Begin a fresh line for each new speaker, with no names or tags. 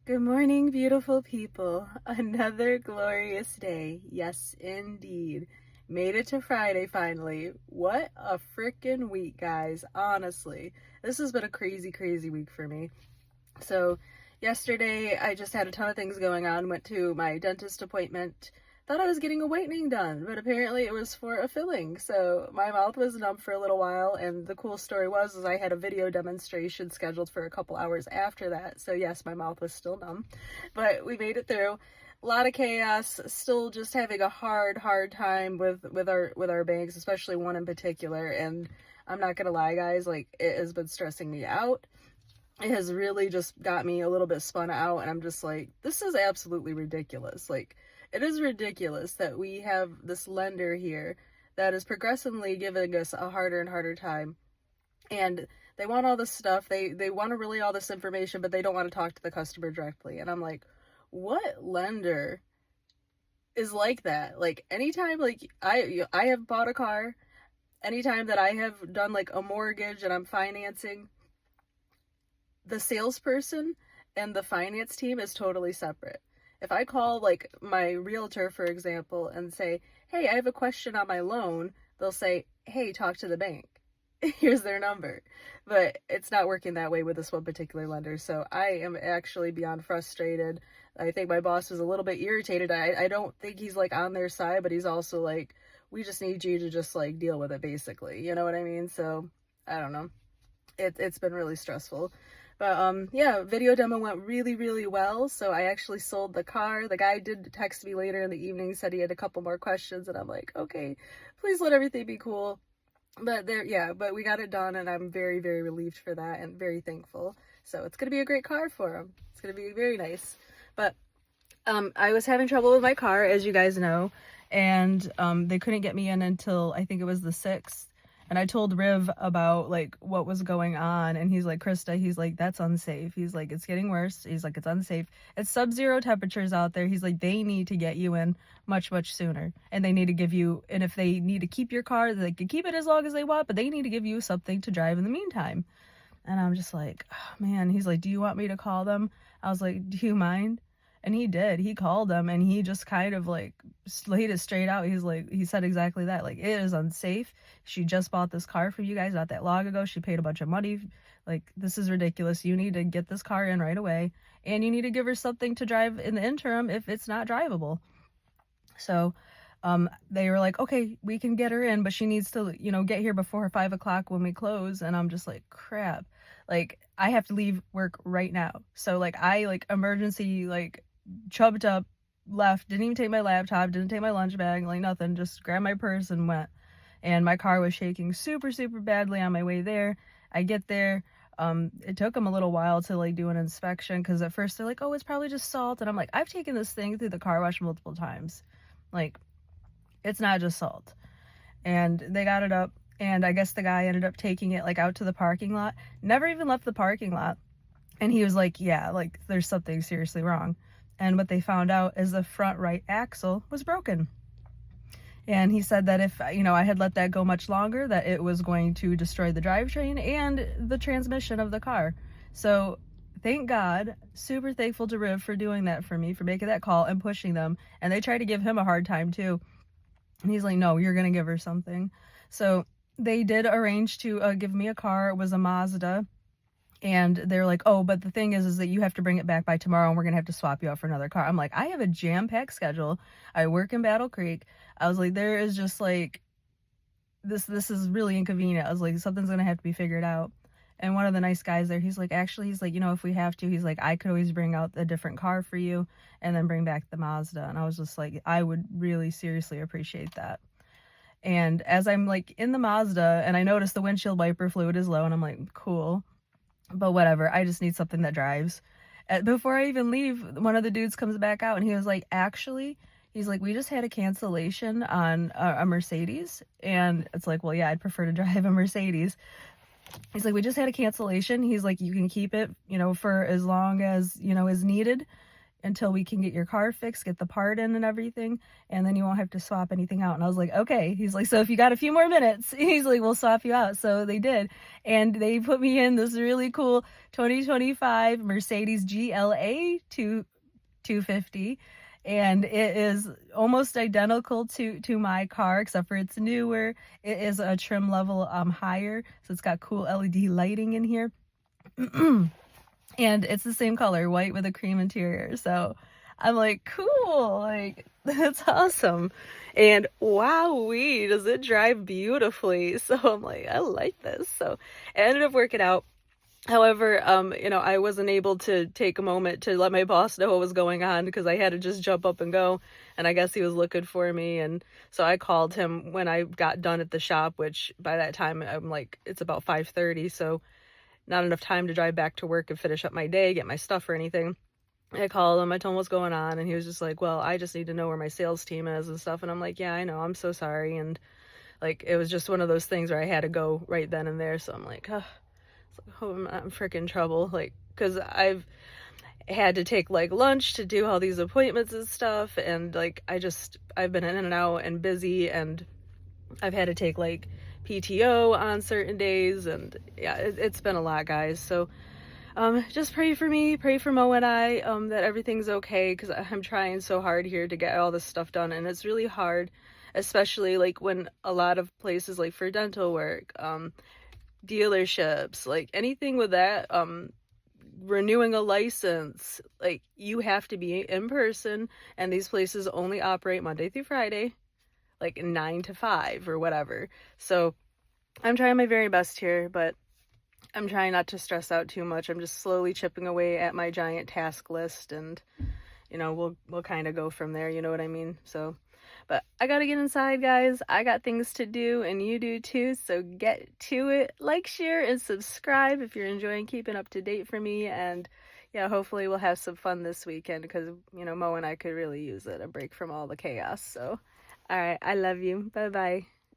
Good morning, beautiful people. Another glorious day. Yes, indeed. Made it to Friday finally. What a freaking week, guys. Honestly, this has been a crazy, crazy week for me. So, yesterday I just had a ton of things going on. Went to my dentist appointment. Thought I was getting a whitening done, but apparently it was for a filling. So my mouth was numb for a little while, and the cool story was is I had a video demonstration scheduled for a couple hours after that. So yes, my mouth was still numb, but we made it through. A lot of chaos. Still just having a hard time with our banks, especially one in particular. And I'm not gonna lie, guys, like it has been stressing me out. It has really just got me a little bit spun out, and I'm just like, this is absolutely ridiculous. Like, it is ridiculous that we have this lender here that is progressively giving us a harder and harder time, and they want all this stuff, they want to relay all this information, but they don't want to talk to the customer directly. And I'm like, what lender is like that? Like, anytime, like, I have bought a car, anytime that I have done like a mortgage and I'm financing, the salesperson and the finance team is totally separate. If I call like my realtor, for example, and say, hey, I have a question on my loan, they'll say, hey, talk to the bank. Here's their number. But it's not working that way with this one particular lender. So I am actually beyond frustrated. I think my boss was a little bit irritated. I don't think he's like on their side, but he's also like, we just need you to just like deal with it, basically. You know what I mean? So I don't know. It's been really stressful. But yeah, video demo went really, really well. So I actually sold the car. The guy did text me later in the evening, said he had a couple more questions, and I'm like, okay, please let everything be cool. But but we got it done, and I'm very, very relieved for that and very thankful. So it's gonna be a great car for him. It's gonna be very nice. But I was having trouble with my car, as you guys know, and they couldn't get me in until I think it was the 6th. And I told Riv about like what was going on, and he's like, Krista, he's like, that's unsafe. He's like, it's getting worse. He's like, it's unsafe. It's sub-zero temperatures out there. He's like, they need to get you in much, much sooner. And they need to give you, and if they need to keep your car, they can keep it as long as they want, but they need to give you something to drive in the meantime. And I'm just like, oh, man. He's like, do you want me to call them? I was like, do you mind? And he did. He called them, and he just kind of like laid it straight out. He's like, he said exactly that. Like, it is unsafe. She just bought this car for you guys not that long ago. She paid a bunch of money. Like, this is ridiculous. You need to get this car in right away, and you need to give her something to drive in the interim if it's not drivable. So they were like, okay, we can get her in, but she needs to, get here before 5 o'clock when we close. And I'm just like, crap. Like, I have to leave work right now. So like, I like emergency, like, chubbed up, left, didn't even take my laptop, didn't take my lunch bag, like nothing, just grabbed my purse and went. And my car was shaking super, super badly on my way there. I get there. It took them a little while to like do an inspection, because at first they're like, oh, it's probably just salt. And I'm like, I've taken this thing through the car wash multiple times. Like, it's not just salt. And they got it up, and I guess the guy ended up taking it like out to the parking lot, never even left the parking lot. And he was like, yeah, like there's something seriously wrong. And what they found out is the front right axle was broken. And he said that if, I had let that go much longer, that it was going to destroy the drivetrain and the transmission of the car. So thank God, super thankful to Riv for doing that for me, for making that call and pushing them. And they tried to give him a hard time too. And he's like, no, you're going to give her something. So they did arrange to give me a car. It was a Mazda. And they're like, oh, but the thing is that you have to bring it back by tomorrow, and we're going to have to swap you out for another car. I'm like, I have a jam-packed schedule. I work in Battle Creek. I was like, there is just like, this is really inconvenient. I was like, something's going to have to be figured out. And one of the nice guys there, he's like, if we have to, he's like, I could always bring out a different car for you and then bring back the Mazda. And I was just like, I would really seriously appreciate that. And as I'm like in the Mazda, and I noticed the windshield wiper fluid is low, and I'm like, cool. But whatever, I just need something that drives. Before I even leave, one of the dudes comes back out, and he was like, actually, he's like, we just had a cancellation on a Mercedes. And it's like, well, yeah, I'd prefer to drive a Mercedes. He's like, we just had a cancellation. He's like, you can keep it, for as long as, is needed. until we can get your car fixed, get the part in and everything, and then you won't have to swap anything out. And I was like, okay. He's like, so if you got a few more minutes, he's like, we'll swap you out. So they did. And they put me in this really cool 2025 Mercedes GLA 250. And it is almost identical to my car, except for it's newer. It is a trim level higher, so it's got cool LED lighting in here. And it's the same color, white with a cream interior. So I'm like, cool, like that's awesome. And wowee, does it drive beautifully. So I'm like, I like this. So it ended up working out. However, you know, I wasn't able to take a moment to let my boss know what was going on because I had to just jump up and go. And I guess he was looking for me. And so I called him when I got done at the shop, which by that time I'm like, it's about 5:30. So not enough time to drive back to work and finish up my day, get my stuff or anything. I called him, I told him what's going on, and he was just like, well, I just need to know where my sales team is and stuff. And I'm like, yeah, I know, I'm so sorry. And like, it was just one of those things where I had to go right then and there. So I'm like, oh, I'm not in freaking trouble. Like, cause I've had to take like lunch to do all these appointments and stuff. And like, I've been in and out and busy, and I've had to take like PTO on certain days, and yeah, it's been a lot, guys. So just pray for me, pray for Mo and I, that everything's okay, because I'm trying so hard here to get all this stuff done, and it's really hard, especially like when a lot of places, like for dental work, dealerships, like anything with that, renewing a license, like you have to be in person, and these places only operate Monday through Friday, like 9 to 5 or whatever. So I'm trying my very best here, but I'm trying not to stress out too much. I'm just slowly chipping away at my giant task list, and you know, we'll kind of go from there, you know what I mean? So, but I gotta get inside, guys. I got things to do, and you do too, so get to it. Like, share, and subscribe if you're enjoying keeping up to date for me. And yeah, hopefully we'll have some fun this weekend, because you know, Mo and I could really use it, a break from all the chaos. So all right, I love you. Bye bye.